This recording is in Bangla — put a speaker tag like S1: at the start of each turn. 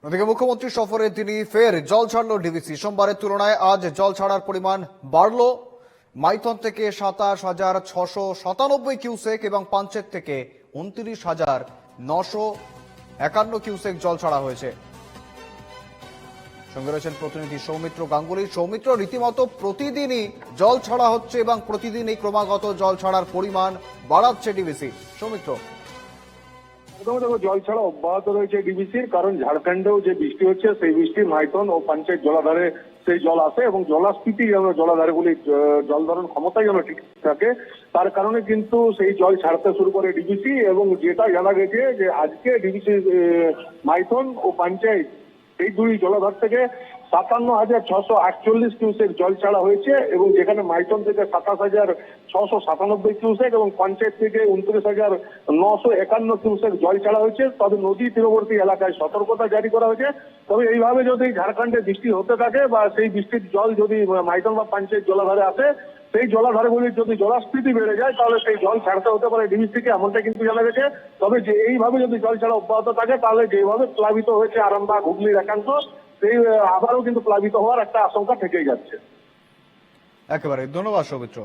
S1: ওদিকে মুখ্যমন্ত্রী সফরে তিনি ফের জল ছাড়ল ডিভিসি। সোমবারের তুলনায় আজ জল ছাড়ার পরিমাণ বাড়ল। মাইথন থেকে ২৭,৬৯৭ কিউসেক এবং পাঞ্চেত থেকে ২৯,৯৫১ কিউসেক জল ছাড়া হয়েছে। সঙ্গে রয়েছেন প্রতিনিধি সৌমিত্র গাঙ্গুলি। সৌমিত্র, রীতিমতো প্রতিদিনই জল ছাড়া হচ্ছে এবং প্রতিদিনই ক্রমাগত জল ছাড়ার পরিমাণ বাড়াচ্ছে ডিভিসি। সৌমিত্র,
S2: জল ছাড়া অব্যাহত রয়েছে ডিবিসির, কারণ ঝাড়খণ্ডেও যে বৃষ্টি হচ্ছে সেই বৃষ্টি মাইথন ও পাঞ্চেত জলাধারে সেই জল আসে এবং জলাস্ফীতি যেন জলাধারগুলি জল ধারণ ক্ষমতাই যেন ঠিক থাকে, তার কারণে কিন্তু সেই জল ছাড়তে শুরু করে ডিবিসি। এবং যেটা জানা গেছে যে আজকে ডিবিসি মাইথন ও পাঞ্চায়েত এই দুই জলাধার থেকে ৫৭,৬৪৮ কিউসেক জল ছাড়া হয়েছে এবং যেখানে মাইথন থেকে ২৭,৬৯৭ কিউসেক এবং পঞ্চায়েত থেকে ২৯,৯৫১ কিউসেক জল ছাড়া হয়েছে। তবে নদী তীরবর্তী এলাকায় সতর্কতা জারি করা হয়েছে। তবে এইভাবে যদি ঝাড়খণ্ডে বৃষ্টি হতে থাকে বা সেই বৃষ্টির জল যদি মাইথন বা পঞ্চায়েত জলাধারে আসে, সেই জলাধারগুলির যদি জলাস্ফীতি বেড়ে যায় তাহলে সেই জল ছাড়তে হতে পারে ডিবিসিকে, এমনটা কিন্তু জানা গেছে। তবে যে এইভাবে যদি জল ছাড়া অব্যাহত থাকে তাহলে যেভাবে প্লাবিত হয়েছে আরামবাগ হুগলির একাংশ, সেই আবারও কিন্তু প্লাবিত হওয়ার একটা আশঙ্কা থেকেই যাচ্ছে।
S1: একেবারে ধন্যবাদ সৌমিত্র।